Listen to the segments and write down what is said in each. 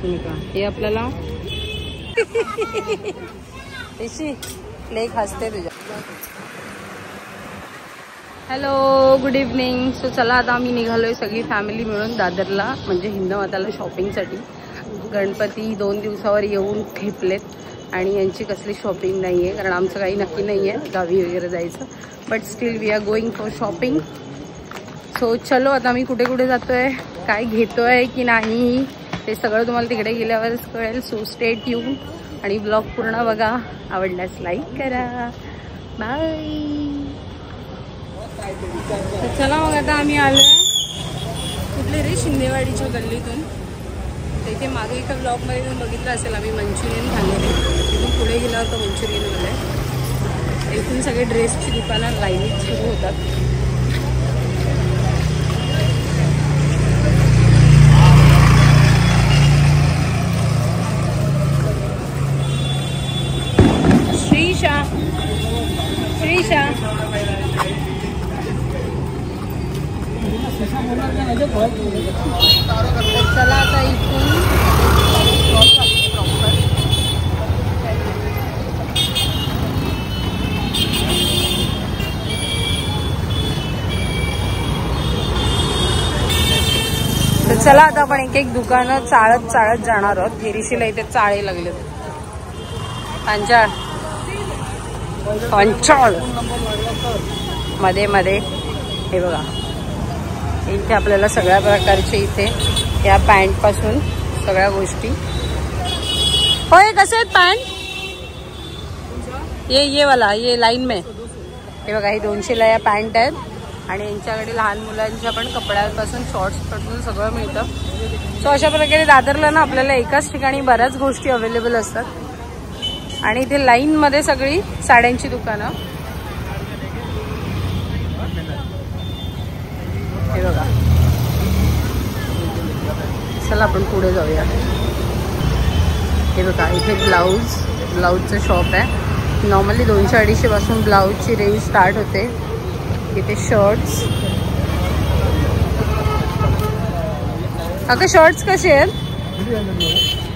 हे आपल्याला लेख हसते तुझ्या. Hello, good evening. सो चला आता आम्ही निघालोय सगळी फॅमिली मिळून दादरला, म्हणजे हिंदमाताला शॉपिंगसाठी. गणपती 2 दिवसावर येऊन ठेपलेत आणि यांची कसली शॉपिंग नाही आहे, कारण आमचं काही नक्की नाही आहे गावी वगैरे जायचं. But still we are going for shopping. So चलो आता आम्ही कुठे कुठे जातोय, काय घेतोय की नाही ते सगळं तुम्हाला तिकडे गेल्यावरच कळेल. सो स्टे ट्यून आणि ब्लॉग पूर्ण बघा. आवडल्यास लाईक करा. बाय. चला मग आता आम्ही आलोय कुठले रे, शिंदेवाडीच्या गल्लीतून. इथे मागे एका ब्लॉगमध्ये तुम्ही बघितलं असेल आम्ही मंचुरियन खाल्लेले. तिथून पुढे गेल्यावर तो मंचुरियनमध्ये इथून सगळे ड्रेसची दुकानं लाईनीत सुरू होतात. श्रीशा चला आता इथून तर चला आता आपण एक एक दुकानं चाळत चाळत जाणार आहोत. गिरीशीला इथे चाळे लागले. पंचाळ मध्ये मध्ये हे बघा, इथे आपल्याला सगळ्या प्रकारचे इथे या पॅन्ट पासून सगळ्या गोष्टी. होय, कसे आहेत पॅन्ट? ये वाला ये लाईन में. हे बघा, हे 200ला या पॅन्ट आहेत. आणि यांच्याकडे लहान मुलांच्या पण कपड्यांपासून शॉर्ट्स पासून सगळं मिळतं. सो अशा प्रकारे दादरला ना आपल्याला एकाच ठिकाणी बऱ्याच गोष्टी अवेलेबल असतात. आणि इथे लाईन मध्ये सगळी साड्यांची दुकानं. हे बघा, चला आपण पुढे जाऊया. हे बघा, इथे ब्लाऊजचं शॉप आहे. नॉर्मली 200-250 पासून ब्लाऊजची रेंज स्टार्ट होते. इथे शर्ट्स. अगं शर्ट्स कसे आहेत?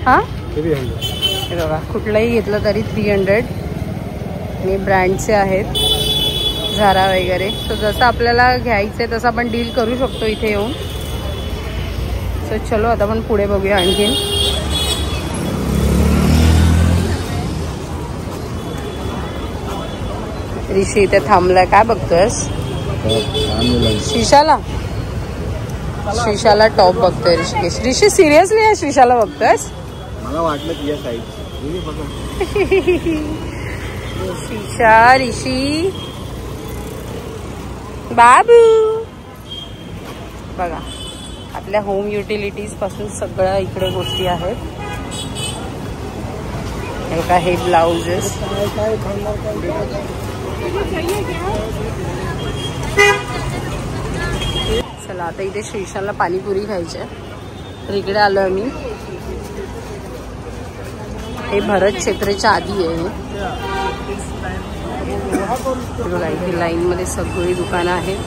हा, हे बघा, कुठलाही घेतलं तरी 300. आणि ब्रँडचे आहेत, झारा वगैरे. सो जसं आपल्याला घ्यायचंय तसं आपण डील करू शकतो इथे येऊन. सो चलो आता आपण पुढे बघूया आणखीन. ऋषी इथे थांबलाय, काय बघतोयस? श्रीशाला टॉप बघतोय ऋषिकेश. ऋषी सिरियसली आहे श्रीशाला बघतोयस? मला वाटलं की या साईड श्रीशा, ऋषी, बाबू. बघा, आपल्या होम युटिलिटीज पासून सगळ्या इकडे गोष्टी आहेत. हे बघा, हे ब्लाउजेस. चला आता इथे श्रीशाला पाणीपुरी खायची आहे, तर इकडे आलो आम्ही. हे भरत क्षेत्राच्या आधी आहे. बघा, इथे लाईन मध्ये सगळी दुकानं आहेत.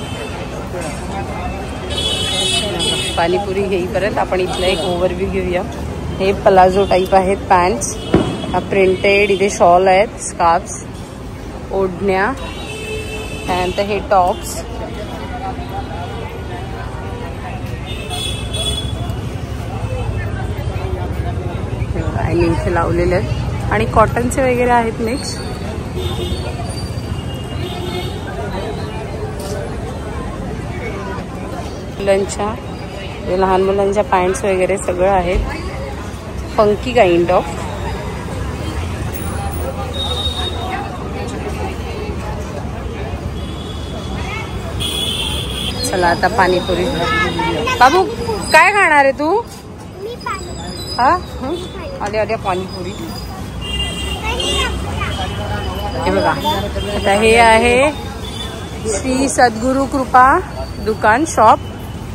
पाणीपुरी घेईपर्यंत आपण इथला एक ओव्हरव्ह्यू घेऊया. हे प्लाझो टाईप आहेत पॅन्ट्स, प्रिंटेड. इथे शॉल आहेत, स्कार्फ्स, ओढण्या. त्यानंतर हे टॉप्स. आणि इथे लावलेले आहेत आणि कॉटनचे वगैरे आहेत मिक्स. मुलांच्या, लहान मुलांच्या पॅन्ट्स वगैरे सगळं आहेत. Funky kind of. चला आता पाणीपुरी. बाबू काय खाणार आहे तू? हा, आले आले पाणीपुरी. हे बघा, आता हे आहे श्री सद्गुरु कृपा दुकान शॉप.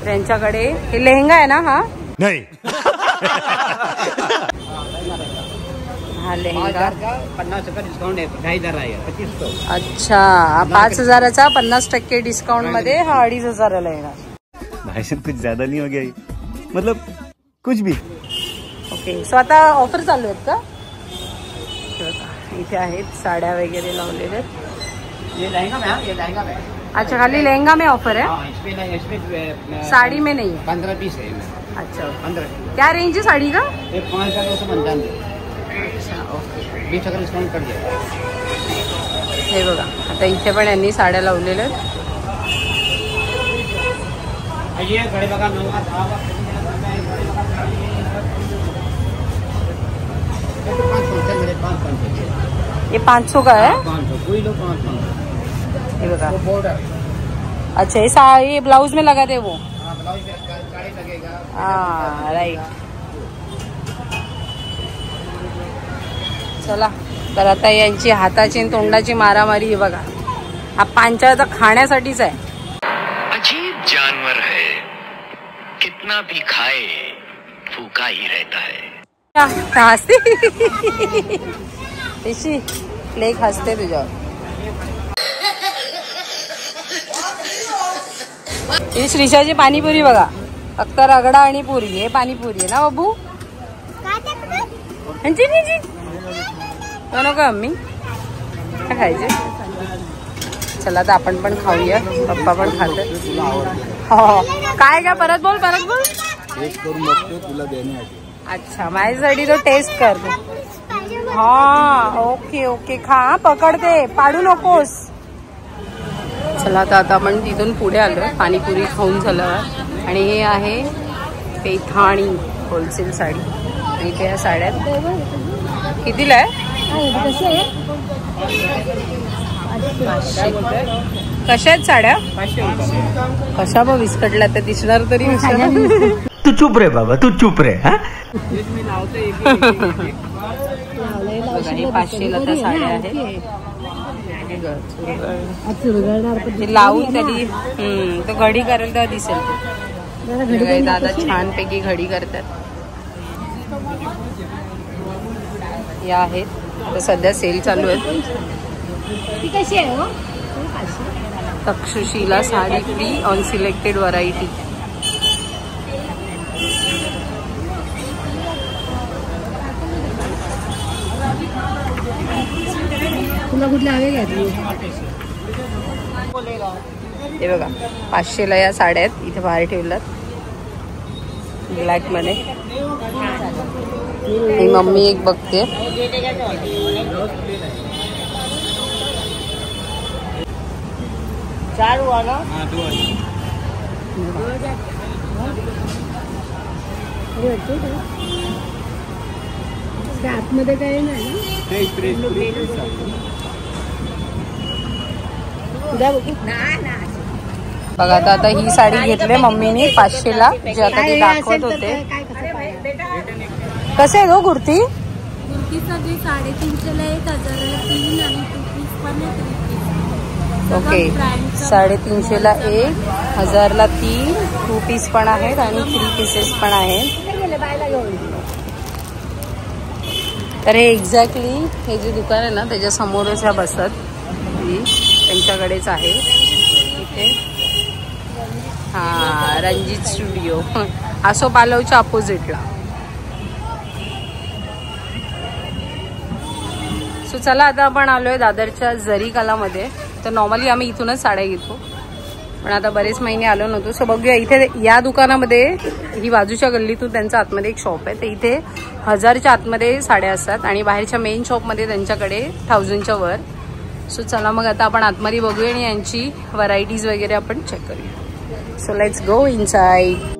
त्यांच्याकडे हे लेहंगा आहे ना? हा नाही, हा लेहंगा 50% डिस्काउंट आहे. 2,500 आहे. 2500. अच्छा, 5,000चा 50% डिस्काउंट मध्ये हा 2,500 लेहंगा. भाई साहब कुछ ज्यादा नहीं हो गया? मतलब कुछ भी. Okay, okay. सो आता ऑफर चालू आहेत का? इथे आहेत साड्या वगैरे लावलेल्या. ये लहंगा में, ये लहंगा में. अच्छा, खाली लहंगा में ऑफर है, इसमें साड़ी में नहीं. 15 पीस है. अच्छा, 15. क्या रेंज है साड़ी का? ये 5,295. अच्छा, ओके. 20% डिस्काउंट कर दिया. हे बघा, आता इथे पण यांनी साड्या लावलेल्या आहेत. ये घड़े बघा 9,000. ये 500 का है. 500 कोई लो 500. ये बघा. बॉर्डर. अच्छा, ये ब्लाउज में लगाते वो. ब्लाउज में गाड़ी लगेगा. हाँ, राईट. चला, तर आता यांची हाताची आणि तोंडाची मारामारी आहे बघा. हा पांचाळचा खाण्यासाठीच आहे. अजीब जानवर है, कितना भी खाए भूखा ही रहता है. हसते तशी लेख हसते तुझ्यावर. ही श्रीषाची पाणीपुरी बघा, फक्त रगडा आणि पुरी. हे पाणीपुरी आहे ना बाबू? नको अम्मी, काय खायचे? चला तर आपण पण खाऊया. पप्पा पण खाते. हो, काय का? परत बोल. टेस्ट करून बघतो तुला देण्यासाठी. अच्छा, माझ्यासाठी तो टेस्ट करतो. हा, ओके. खा, पकडते, पाडू नकोस. चला तर आता आपण तिथून पुढे आलो. पाणीपुरी खाऊन झालं आणि हे आहे पैठाणी होलसेल साडी. आणि इथे या साड्या कितीला आहे? कशा आहेत साड्या? कशा बघ विस्कटल्या त्या दिसणार तरी. तू चुप रे बाबा, तू चुप रे. 500ला त्या साड्या आहेत. लावून तरी तो घडी करेल तेव्हा दिसेल ते. दादा छानपैकी घडी करतात. या आहेत, तर सध्या सेल चालू आहेत. Takshashila sari free on selected variety. तुला कुठल्या हवे घ्यायची? हे बघा, 500ला या साड्या आहेत. इथे बाहेर ठेवल्यात ब्लॅक मध्ये. ही मम्मी एक बघते. चार वाला आतमध्ये काही नाही. बघा, आता ही साडी घेतली मम्मीने 500ला, जे आता ते दाखवत होते. कसे आहे हो कुर्ती? कुर्ती सगळी 350ला 1,000ला 3 आणि 2 पीस पण आहे. ओके, 350ला 1, 1000ला 3, 2 पीस पण आहेत आणि 3 पीसेस पण आहेत. तर हे एक्झॅक्टली हे जे दुकान आहे ना त्याच्या समोरच ह्या बसतात. त्यांच्याकडेच आहे इथे. हा, रणजित स्टुडिओ आसो पालवच्या अपोजिटला. सो चला, आता आपण आलोय दादरच्या जरी कलामध्ये. तर नॉर्मली आम्ही इथूनच साड्या घेतो, पण आता बरेच महिने आलो नव्हतो. सो बघूया, इथे या दुकानामध्ये ही बाजूच्या गल्लीतून त्यांचा आतमध्ये एक शॉप आहे. तर इथे 1000च्या आतमध्ये साड्या असतात आणि बाहेरच्या मेन शॉपमध्ये त्यांच्याकडे 1000च्या वर. सो चला मग आता आपण आतमध्ये बघूया आणि यांची व्हरायटीज वगैरे आपण चेक करूया. So let's go inside.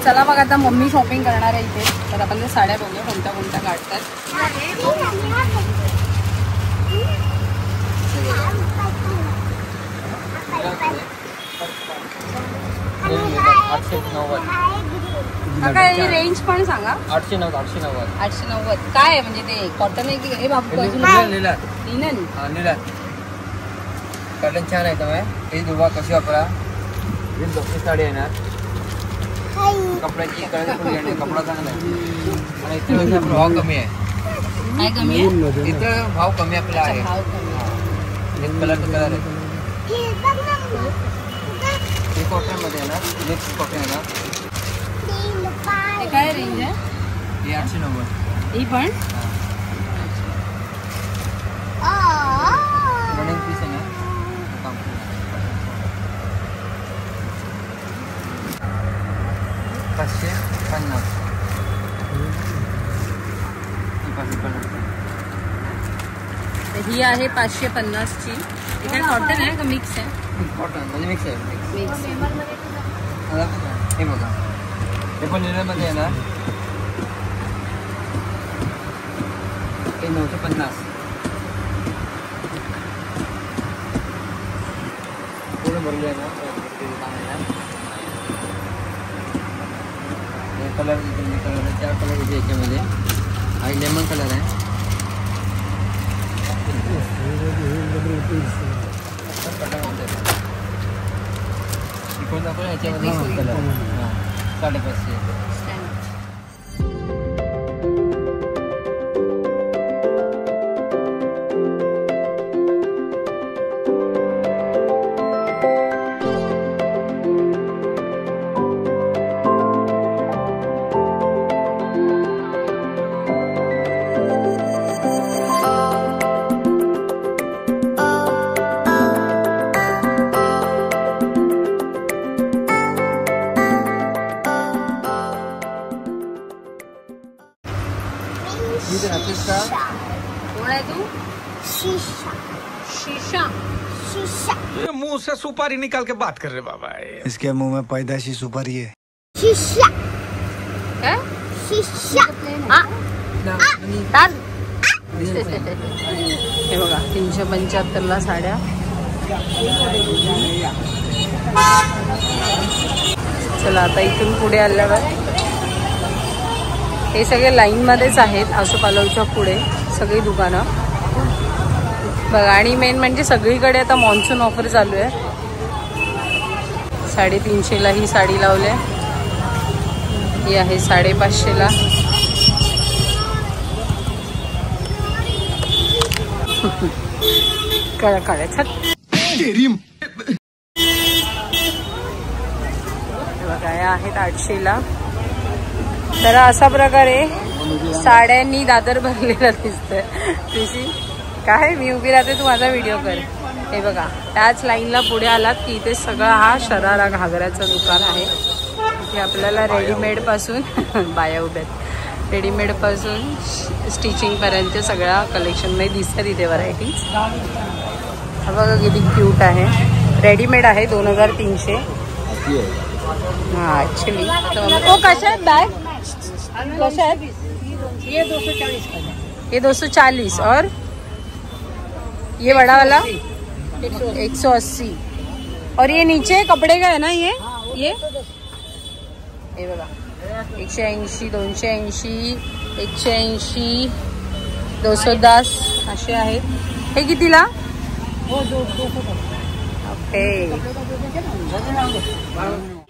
चला मग आता मम्मी शॉपिंग करणार आहे इथे. तर आपण त्या साड्या बघूया कोणत्या कोणत्या काढतात. काका याची रेंज पण सांगा. 890. 890. काय आहे म्हणजे ते कॉटन आहे की हे बाबू लिनन? कॉटन छान आहे तुम्ही. ही दुबा कशी वापरा. ही दोस्ती साडी येणार. कपड्याची कपडा चांगला आहे आणि इथे भाव कमी आहे. काय कमी आहे? इथं भाव कमी आपला आहे. भाव कमी आहे. कलर आहे. हे कॉटन मध्ये आहे ना. नेक्स्ट कॉटन आहे ना. ते काय रेंज आहे? हे 890. ही पण रनिंग पीस आहे ना. 550. ही आहे 550 ची. हे काय कॉटन आहे का मिक्स आहे? कॉटन म्हणजे मिक्स आहे. मिक्स. हे बघा. हे पण लिननमध्ये आहे ना. हे 950. पूर्ण भरले आहे ना. कलर 4 कलर होते याच्यामध्ये. आणि लेमन कलर आहे. आपण याच्यामध्ये कलर 550. कोण आहे तू? शीशा. ये मुंह से सुपारी निकाल के बात कर रहे बाबा. इसके मुंह में पैदाशी सुपारी है. काय? हे बघा 375 ला साड्या. चला आता इथून पुढे आल्यावर हे सगळे लाईन मध्येच आहेत. आसोपालवच्या पुढे सगळी दुकानं बघा. आणि मेन म्हणजे सगळीकडे आता मॉन्सून ऑफर चालू आहे. 350 ला ही साडी लावली आहे. ही आहे 550 ला. काळ्या छत बघा या आहेत 800 ला. तर अशा प्रकारे साड्यांनी दादर भरलेला दिसतोय. तुझी काय मी उभी राहते, तू माझा व्हिडिओ कर. हे बघा त्याच लाईनला पुढे आलात की इथे सगळा हा शरारा घागऱ्याचं दुकान आहे. इथे आपल्याला रेडीमेड पासून बाया उभ्यात. रेडीमेड पासून स्टिचिंग पर्यंत सगळ्या कलेक्शन मध्ये दिसतात इथे व्हरायटीज. हा बघा किती क्यूट आहे. रेडीमेड आहे 2300. हाँ ॲक्च्युली वो कशा है बैग? कशा है? ये 240 का है. ये 240 और ये बड़ा वाला 180. और ये नीचे कपड़े का है ना ये बघा 180, 280, 180, 210 असे आहेत. हे कितीला? ओके.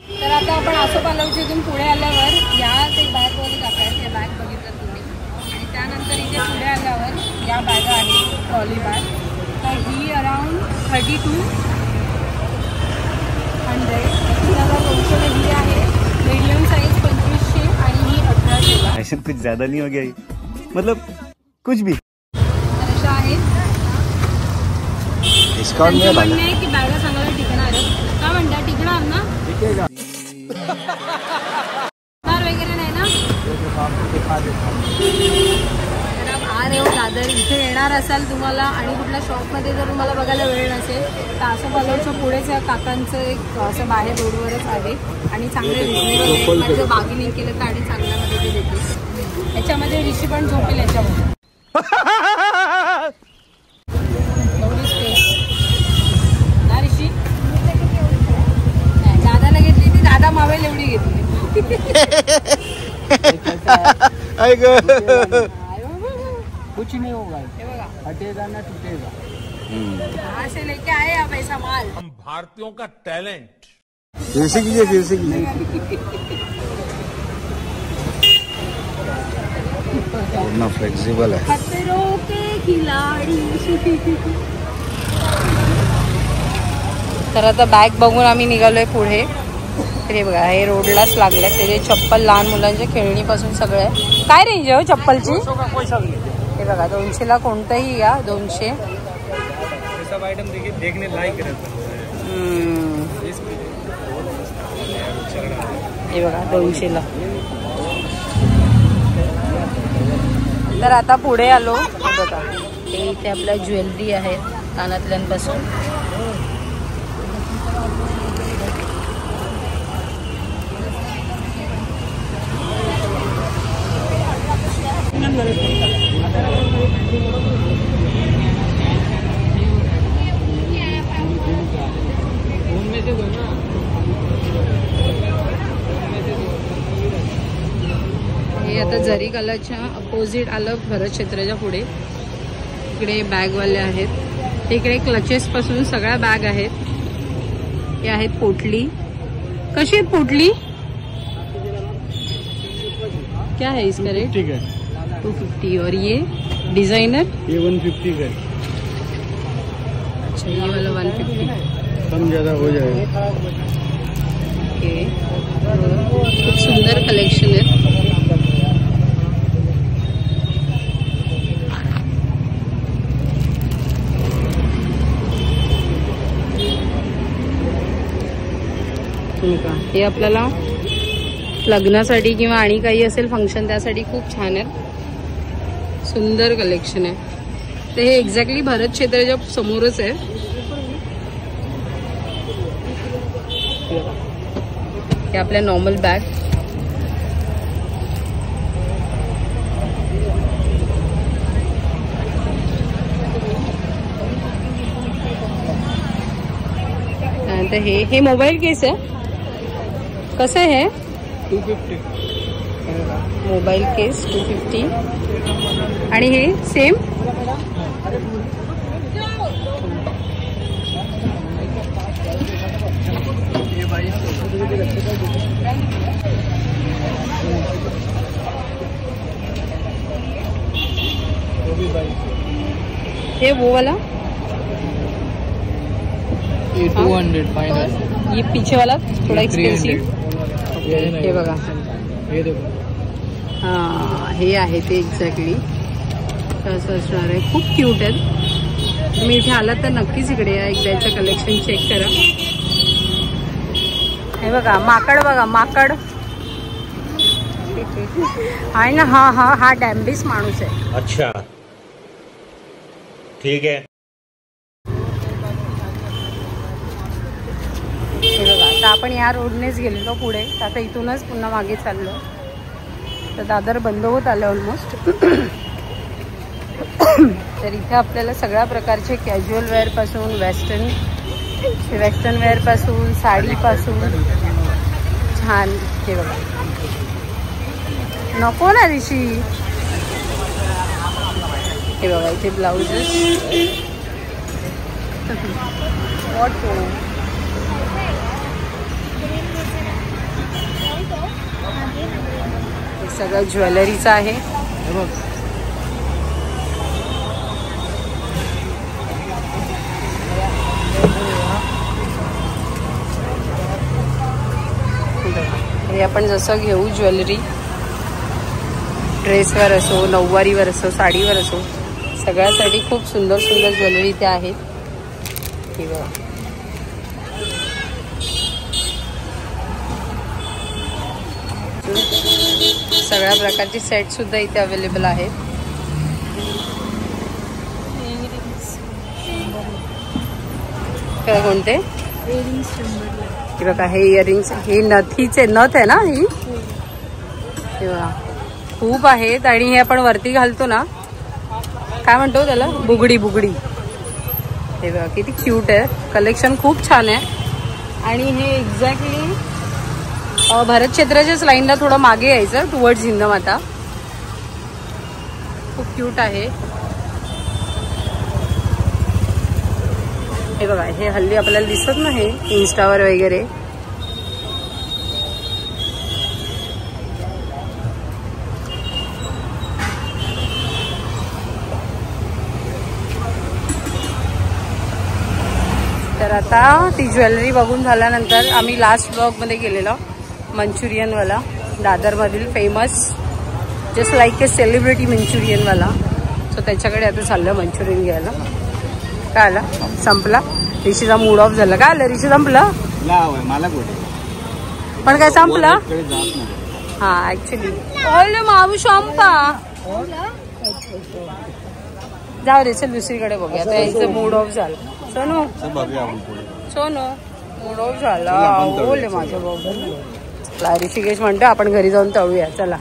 तर आता आपण आसोपालवच्या इथून पुढे आल्यावर या ते बॅगवाले काका आहेत. त्या बॅग बघितलं तुम्ही. आणि त्यानंतर इथे पुढे आल्यावर या बॅगा आहेत ट्रॉली बॅग. तर ही अराउंड 3200. त्याला 200 ही आहे. मीडियम साईज 2500 आणि ही 1800. ऐसा कुछ ज्यादा नहीं हो गया मतलब कुछ भी. तर अशा आहेत. डिस्काउंट नहीं म्हणणं आहे की बॅगा चांगल्या टिकणार आहेत. काय म्हणता टिकणार ना? वगैरे नाही ना? अरे हो दादर इथे येणार असाल तुम्हाला आणि कुठल्या शॉपमध्ये जर तुम्हाला बघायला वेळ नसेल तर आसोपालवच्या पुढेच काकांचं एक असं बाहेर रोडवरच आहे. आणि चांगले रिजनेबल जर बार्गेनिंग केलं तर आणि चांगल्यामध्ये ते देते. याच्यामध्ये ऋषी पण झोपेल याच्यामध्ये. एवढी स्पेस ना ऋषी? दादाला घेतली ती दादा मावेल एवढी घेतली. कुछ नहीं होगा, हे बघा, हटेगा ना टूटेगा। असे लेके आए आप ऐसा माल. हम भारतीयों का टैलेंट फिर से कीजिए ना, फ्लेक्सिबल है। खतरों के खिलाडी. तर आता बॅग बघून आम्ही निघालोय पुढे. तर हे बघा, हे रोडलाच लागले त्याचे चप्पल, लहान मुलांच्या खेळणीपासून सगळं आहे. काय रेंज आहे हो चप्पलची? हे बघा, 200ला कोणतंही घ्या, 200. सब आइटम देखिए, देखने लायक रहता है। हे बघा 200ला. तर आता पुढे आलो. बघा, हे इथे आपल्या ज्वेलरी आहेत कानातल्यांपासून. हे आता जरी कलाच्या अपोजिट आलं भरत क्षेत्राच्या पुढे. इकडे बॅगवाले आहेत. इकडे क्लचेस पासून सगळ्या बॅग आहेत. हे आहेत पोटली. कशी आहेत पोटली? क्या है इसका रेट? 250 का, 250. और ये डिजाइनर? ये 150 का। अच्छा, ये वाला 150. कम ज़्यादा हो जाएगा। ओके, खूप सुंदर कलेक्शन आहे. हे आपल्याला लग्नासाठी किंवा आणि काही असेल फंक्शन त्यासाठी खूप छान आहे. सुंदर कलेक्शन आहे. तर हे एक्झॅक्टली भरत क्षेत्राच्या समोरच आहे. हे आपल्या नॉर्मल बॅग. तर हे मोबाईल केस आहे. कसं आहे? 250 मोबाईल केस 250. आणि हे सेम हे वो वाला, ये 200 फाइनल। ये पीछे वाला थोड़ा एक्सपेन्सिव. हे बघा, ये देखो, हां हे आहे ते एक्झॅक्टली असं असणार आहे. खूप क्यूट आहेत. तुम्ही इथे आलात तर नक्कीच इकडे या, एकदा याचं कलेक्शन चेक करा. हे बघा माकड, बघा माकड आहे ना. हा डॅम्बिस माणूस आहे. अच्छा ठीक है. हे बघा, आता आपण या रोडनेच गेलेलो पुढे. आता इथूनच पुन्हा मागे चाललो. तर दादर बंद होत आलं ऑलमोस्ट. तर इथे आपल्याला सगळ्या प्रकारचे कॅज्युअल वेअरपासून वेस्टर्न वेअरपासून साडीपासून छान. हे बघा, नको ना ऋषी. हे बघा इथे ब्लाउजेस. हे सगळं ज्वेलरीचं आहे. हे आपण जसं घेऊ ज्वेलरी, ड्रेसवर असो, नऊवारीवर असो, साडीवर असो, सगळ्यासाठी खूप सुंदर सुंदर ज्वेलरी इथे आहेत. हे बघा, सगळ्या प्रकारचे सेट सुद्धा इथे अवेलेबल आहेत. काय कोणते? हे बघा, हे इयरिंग्स, हे नथीचे नथ आहे ना ही. हे बघा खूप आहेत. आणि हे आपण वरती घालतो ना, काय म्हणतो त्याला, बुगडी. हे बघा किती क्यूट आहे. कलेक्शन खूप छान आहे. आणि हे एक्झॅक्टली भरत क्षेत्राच्याच लाईनला थोडं मागे यायचं टुवर्ड्स हिंदमाता. खूप क्यूट आहे. हे बघा, हे हल्ली आपल्याला दिसत नाही इन्स्टावर वगैरे. तर आता ती ज्वेलरी बघून झाल्यानंतर आम्ही लास्ट ब्लॉगमध्ये गेलेलो मंचुरियनवाला, दादरमधील famous just like a celebrity मंचुरियनवाला. सो त्याच्याकडे आता चाललं मंचुरियन घ्यायला. काय आलं, संपला. ऋषीचा मूड ऑफ झाला. काय आलं ऋषी, संपलं मला पण काय संपलं. हा ऍक्च्युली माऊ संपा. जाऊ दे, चल दुसरीकडे बघूया. आता याचं मूड ऑफ झालं. सोनू मूड ऑफ झाला. ओले माझ्या बाबा. ऋषिकेश म्हणतो आपण घरी जाऊन तळूया. चला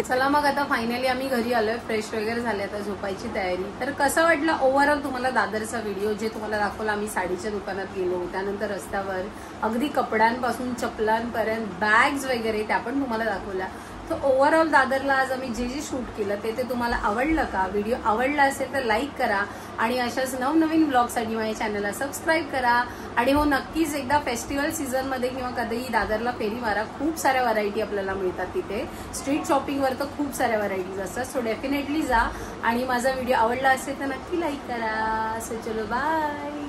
चला मग आता फायनली आम्ही घरी आलोय, फ्रेश वगैरे झाले, आता झोपायची तयारी. तर कसं वाटलं ओव्हरऑल तुम्हाला दादरचा व्हिडिओ, जे तुम्हाला दाखवला आम्ही साडीच्या दुकानात गेलो, त्यानंतर रस्त्यावर अगदी कपड्यांपासून चपलांपर्यंत बॅग्स वगैरे त्या पण तुम्हाला दाखवल्या. तर ओव्हरऑल दादरला आज आम्ही जे जे शूट केलं ते तुम्हाला आवडलं का? व्हिडिओ आवडला असेल तर लाईक करा आणि अशाच नवनवीन ब्लॉगसाठी माझ्या चॅनलला सबस्क्राईब करा. आणि हो, नक्कीच एकदा फेस्टिवल सीझनमध्ये किंवा कधीही दादरला फेरी मारा. खूप साऱ्या व्हरायटी आपल्याला मिळतात तिथे. स्ट्रीट शॉपिंगवर तर खूप साऱ्या व्हरायटीज असतात. सो डेफिनेटली जा आणि माझा व्हिडिओ आवडला असेल तर नक्की लाईक करा. सो चलो बाय.